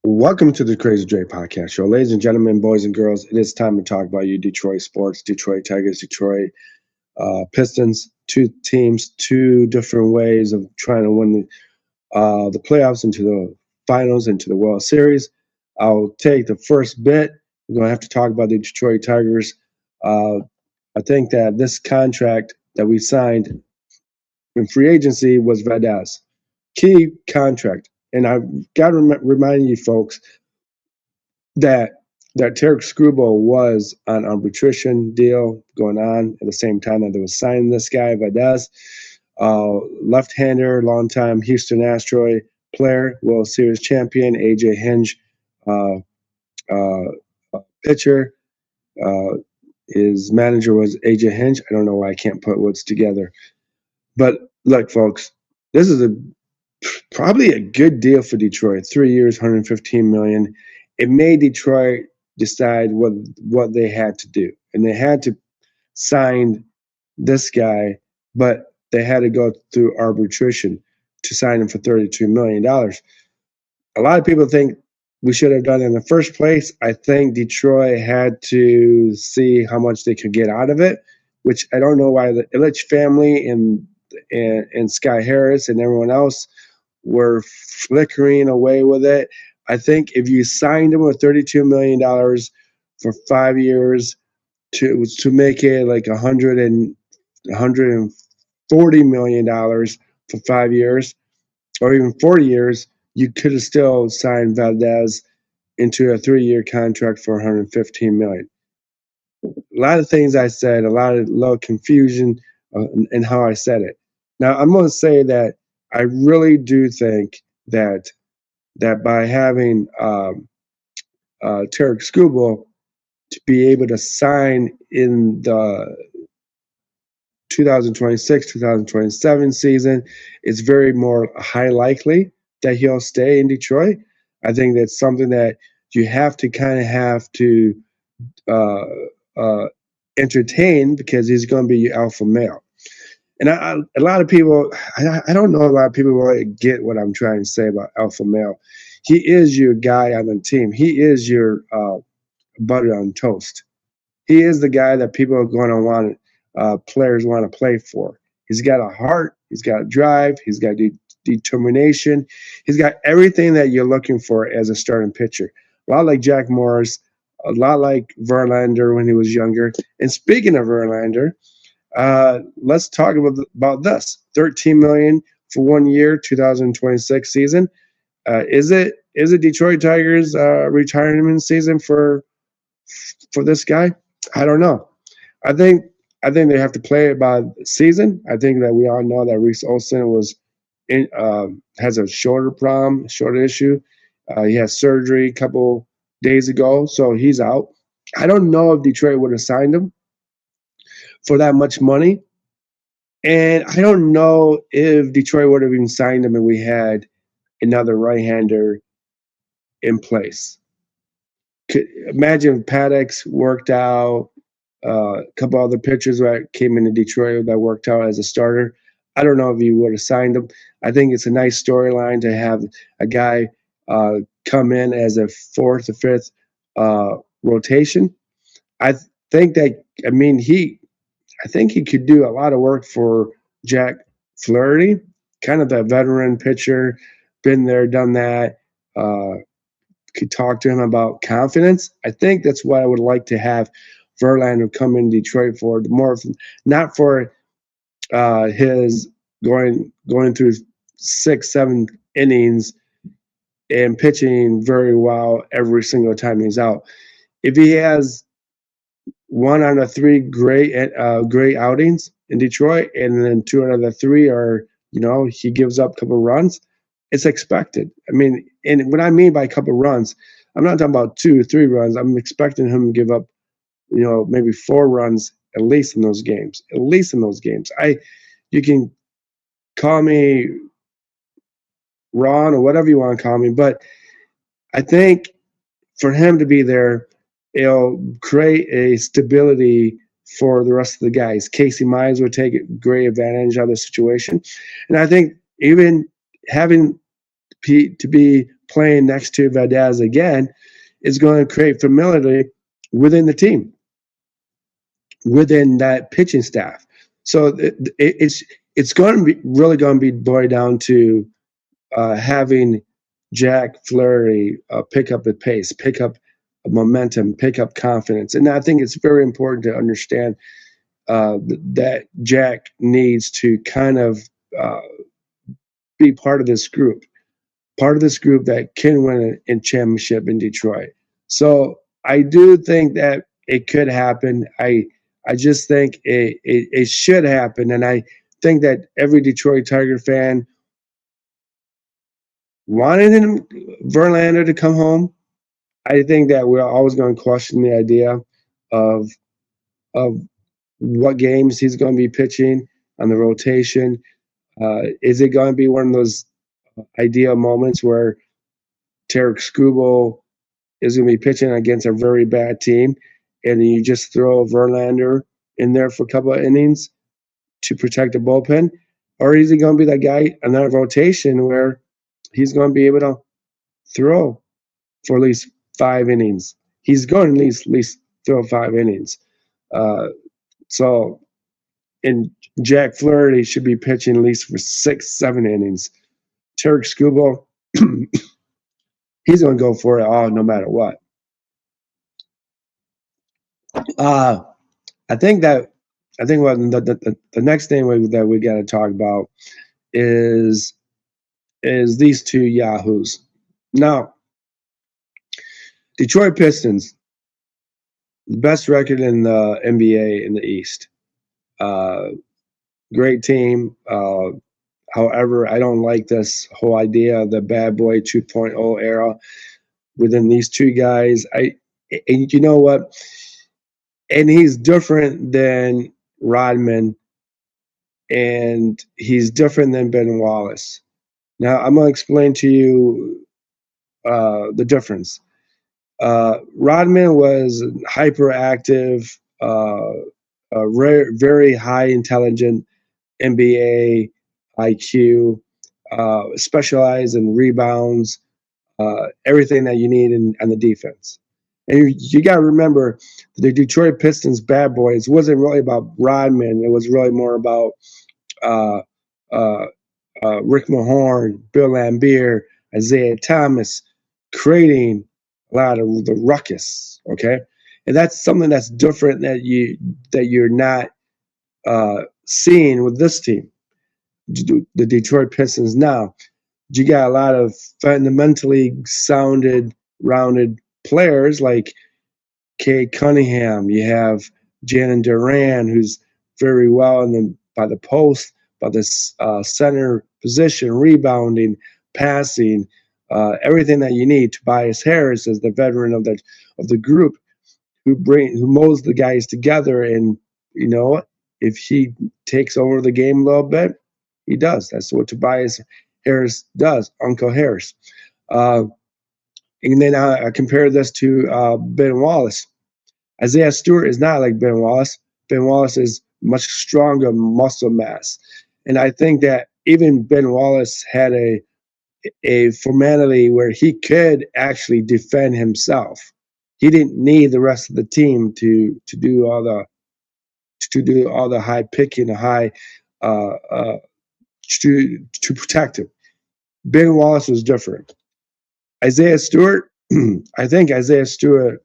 Welcome to the Crazy Dre Podcast Show. Ladies and gentlemen, boys and girls, it is time to talk about you Detroit sports, Detroit Tigers, Detroit Pistons. Two teams, two different ways of trying to win the playoffs into the finals, into the World Series. I'll take the first bit. We're going to have to talk about the Detroit Tigers. I think that this contract that we signed in free agency was Valdez. Key contract. And I've got to remind you folks that Tarek Screwball was on arbitration deal going on at the same time that they was signing this guy, Valdez, left-hander, longtime Houston Astros player, World Series champion, AJ Hinge, pitcher. His manager was AJ Hinge. I don't know why I can't put words together. But look, folks, this is probably a good deal for Detroit. 3 years, $115 million. It made Detroit decide what they had to do, and they had to sign this guy, but they had to go through arbitration to sign him for $32 million. A lot of people think we should have done it in the first place. I think Detroit had to see how much they could get out of it, which I don't know why the Ilitch family and Sky Harris and everyone else were flickering away with it. I think if you signed him with $32 million for 5 years to make it like $140 million for 5 years, or even 40 years, you could have still signed Valdez into a 3-year contract for $115 million. A lot of things I said, a little confusion in how I said it. Now, I'm going to say that I really do think that by having Tarek Skubal to be able to sign in the 2026-2027 season, it's very more high likely that he'll stay in Detroit. I think that's something that you have to entertain, because he's going to be your alpha male. And a lot of people, I don't know, a lot of people really get what I'm trying to say about alpha male. He is your guy on the team. He is your butter on toast. He is the guy that people are going to want, players want to play for. He's got a heart. He's got a drive. He's got determination. He's got everything that you're looking for as a starting pitcher. A lot like Jack Morris, a lot like Verlander when he was younger. And speaking of Verlander, let's talk about this. $13 million for 1 year, 2026 season. Is it Detroit Tigers retirement season for this guy? I don't know. I think they have to play it by the season. I think that we all know that Reese Olson has a shoulder issue. He had surgery a couple days ago, so he's out. I don't know if Detroit would have signed him for that much money. And I don't know if Detroit would have even signed him and we had another right-hander in place. Imagine if Paddock's worked out, a couple other pitchers that came into Detroit that worked out as a starter. I don't know if you would have signed him. I think it's a nice storyline to have a guy come in as a fourth or fifth rotation. I think he could do a lot of work for Jack Flaherty, kind of the veteran pitcher, been there, done that. Could talk to him about confidence. I think that's what I would like to have Verlander come in Detroit for, not for his going through 6-7 innings and pitching very well every single time he's out. If he has 1 out of 3 great outings in Detroit, and then 2 out of the 3 are, he gives up a couple runs, it's expected. I mean, and what I mean by a couple runs, I'm not talking about 2 or 3 runs. I'm expecting him to give up, maybe 4 runs at least in those games. You can call me Ron or whatever you want to call me, but I think for him to be there, it'll create a stability for the rest of the guys. Casey Mize would take great advantage of the situation. And I think even having to be playing next to Valdez again is going to create familiarity within the team, within that pitching staff. So it's going to be really going to be boiled down to having Jack Fleury pick up the pace, pick up momentum, pick up confidence. And I think it's very important to understand that Jack needs to kind of be part of this group that can win a championship in Detroit. So I do think that it could happen. I just think it should happen. And I think that every Detroit Tiger fan wanted Verlander to come home. I think that we're always going to question the idea of what games he's going to be pitching on the rotation. Is it going to be one of those ideal moments where Tarek Skubal is going to be pitching against a very bad team, and you just throw Verlander in there for a couple of innings to protect the bullpen? Or is he going to be that guy on that rotation where he's going to be able to throw for at least 5 innings? He's going to at least throw 5 innings. And Jack Fleury should be pitching at least for 6-7 innings. Tarek Skubal, he's going to go for it all no matter what. I think what the next thing that we got to talk about is these two yahoos. Now, Detroit Pistons, the best record in the NBA in the East. Great team. However, I don't like this whole idea of the bad boy 2.0 era within these two guys. And you know what? And he's different than Rodman, and he's different than Ben Wallace. Now, I'm going to explain to you the difference. Rodman was hyperactive, very high intelligent NBA IQ, specialized in rebounds, everything that you need on the defense. And you got to remember, the Detroit Pistons bad boys wasn't really about Rodman. It was really more about Rick Mahorn, Bill Laimbeer, Isaiah Thomas, creating a lot of the ruckus. Okay, and that's something that's different that you're not seeing with this team, the Detroit Pistons now. You got a lot of fundamentally rounded players like Cade Cunningham. You have Jalen Duran, who's very well by the post, by the center position, rebounding, passing, everything that you need. Tobias Harris is the veteran of the group who molds the guys together. And you know what? If he takes over the game a little bit, he does. That's what Tobias Harris does, Uncle Harris. And then I compare this to Ben Wallace. Isaiah Stewart is not like Ben Wallace. Ben Wallace is much stronger muscle mass. And I think that even Ben Wallace had a formality where he could actually defend himself. He didn't need the rest of the team to do all the high picking, the high to protect him. Ben Wallace was different. Isaiah Stewart, I think Isaiah Stewart,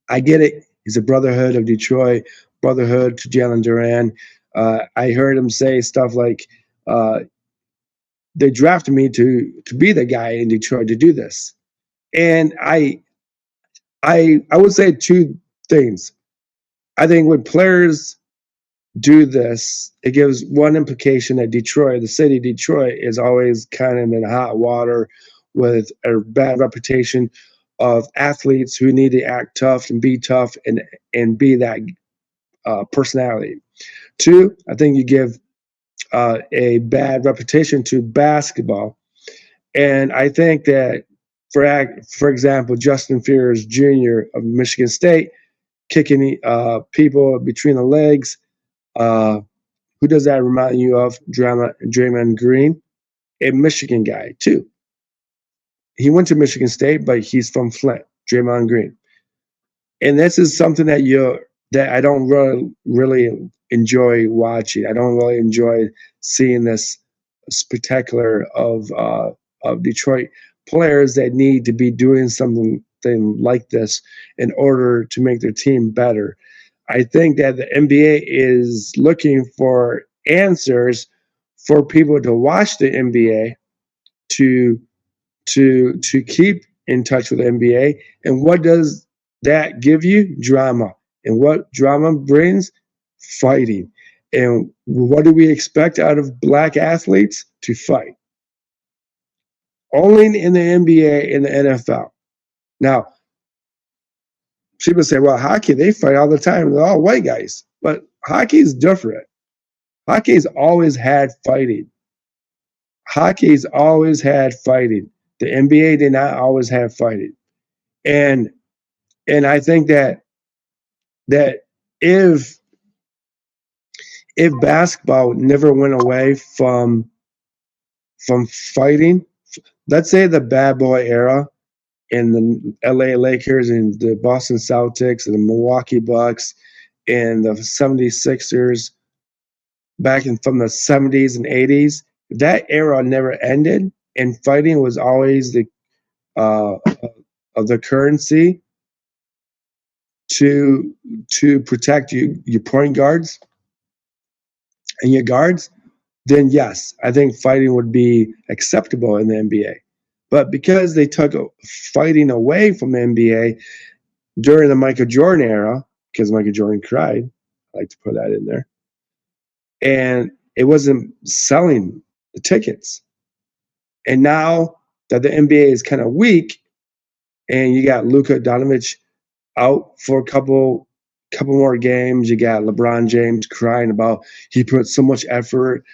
I get it. He's a brotherhood of Detroit, brotherhood to Jalen Duran. I heard him say stuff like, they drafted me to be the guy in Detroit to do this. And I would say 2 things. I think when players do this, it gives one implication that Detroit, the city of Detroit, is always kind of in hot water with a bad reputation of athletes who need to act tough and be tough and be that personality. 2, I think you give a bad reputation to basketball. And I think that, for example, Justin Verlander Jr. of Michigan State, kicking people between the legs, who does that remind you of? Draymond Green, a Michigan guy too. he went to Michigan State, but he's from Flint, Draymond Green. And this is something that I don't really enjoy watching. I don't really enjoy seeing this spectacular of Detroit players that need to be doing something like this in order to make their team better. I think that the NBA is looking for answers for people to watch the NBA to to keep in touch with the NBA. And what does that give you? Drama. And what drama brings? Fighting. And what do we expect out of black athletes? To fight. Only in the NBA and the NFL. Now, people say, well, hockey, they fight all the time. They're all white guys. But hockey is different. Hockey's always had fighting. Hockey's always had fighting. The NBA did not always have fighting. And I think that if basketball never went away from fighting, let's say the bad boy era and the LA Lakers and the Boston Celtics and the Milwaukee Bucks and the 76ers back in from the 70s and 80s, that era never ended and fighting was always the of the currency to protect your point guards and your guards, then yes, I think fighting would be acceptable in the NBA. But because they took fighting away from the NBA during the Michael Jordan era, because Michael Jordan cried, I like to put that in there, and it wasn't selling the tickets. And now that the NBA is kind of weak, and you got Luka Doncic out for a couple more games. You got LeBron James crying about he put so much effort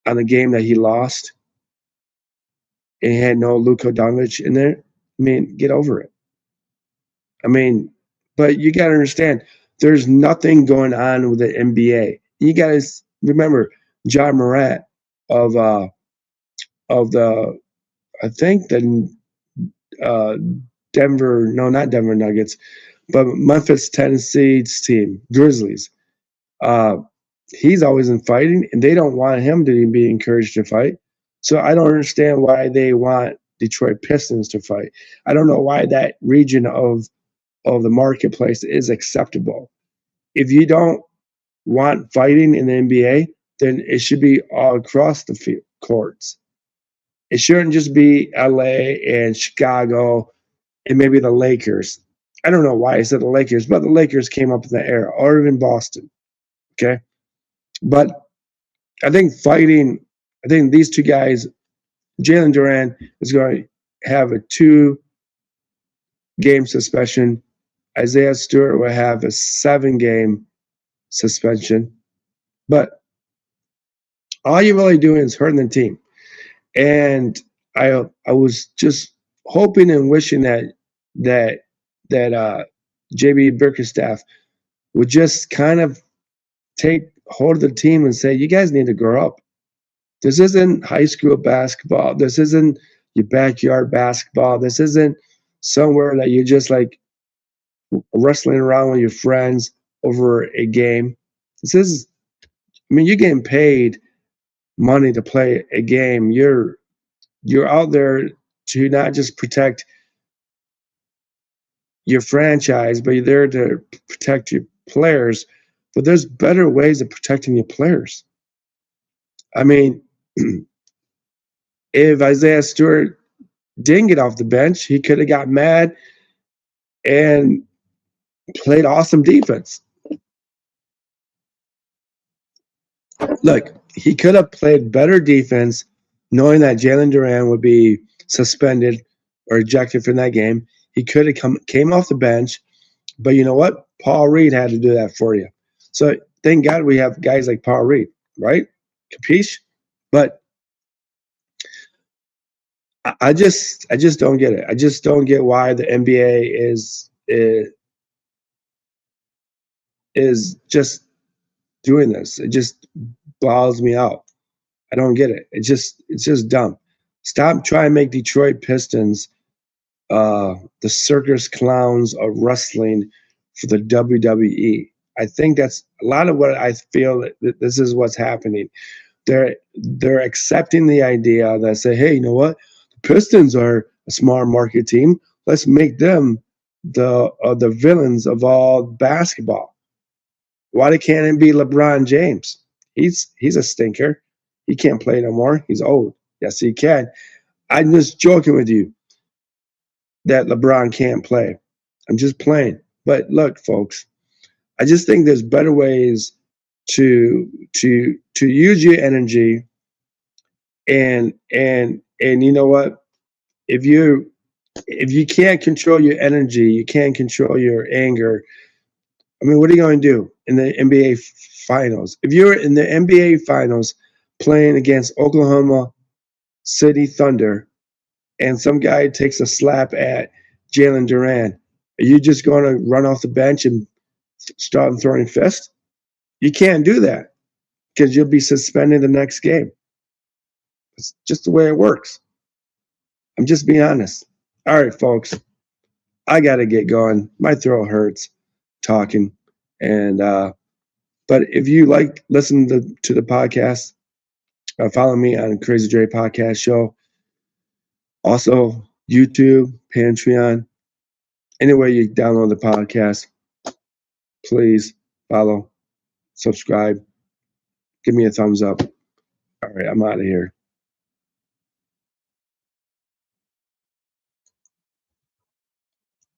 on a game that he lost, and he had no Luka Doncic in there. I mean, get over it. I mean, but you got to understand, there's nothing going on with the NBA. You guys remember John Morant of the I think the Denver, no, not Denver Nuggets, but Memphis Tennessee's team, Grizzlies. He's always in fighting, and they don't want him to be encouraged to fight. So I don't understand why they want Detroit Pistons to fight. I don't know why that region of the marketplace is acceptable. If you don't want fighting in the NBA, then it should be all across the field courts. It shouldn't just be LA and Chicago and maybe the Lakers. I don't know why I said the Lakers, but the Lakers came up in the era, or even Boston. Okay. But I think these two guys, Jalen Duran is going to have a 2-game suspension. Isaiah Stewart will have a 7-game suspension. But all you're really doing is hurting the team. And I was just hoping and wishing that JB Bickerstaff would just kind of take hold of the team and say, you guys need to grow up. This isn't high school basketball. This isn't your backyard basketball. This isn't somewhere that you're just like wrestling around with your friends over a game. This is, I mean, you're getting paid money to play a game. You're out there to not just protect your franchise, but you're there to protect your players. But there's better ways of protecting your players. I mean, if Isaiah Stewart didn't get off the bench, he could have got mad and played awesome defense. Look, he could have played better defense knowing that Jalen Duran would be suspended or ejected from that game. He could have came off the bench, but you know what? Paul Reed had to do that for you. So thank God we have guys like Paul Reed, right? Capiche? But I just don't get it. I just don't get why the NBA is just doing this. It just blows me out. I don't get it. It's just dumb. Stop trying to make Detroit Pistons the circus clowns of wrestling for the WWE. I think that's a lot of what I feel that this is what's happening. They're accepting the idea that say, hey, you know what? The Pistons are a smart market team. Let's make them the villains of all basketball. Why can't it be LeBron James? He's a stinker. He can't play no more. He's old. Yes, he can. I'm just joking with you that LeBron can't play. I'm just playing. But look, folks, I just think there's better ways to use your energy and you know what? If you can't control your energy, you can't control your anger. I mean, what are you going to do in the NBA finals? If you're in the NBA finals playing against Oklahoma City Thunder and some guy takes a slap at Jalen Duran, are you just going to run off the bench and start throwing fists? You can't do that because you'll be suspended the next game. It's just the way it works. I'm just being honest. All right, folks, I got to get going. My throat hurts talking. And but if you like listen to the podcast, follow me on Crazy Dre Podcast Show. Also, YouTube, Patreon, anywhere you download the podcast, please follow, subscribe, give me a thumbs up. All right, I'm out of here.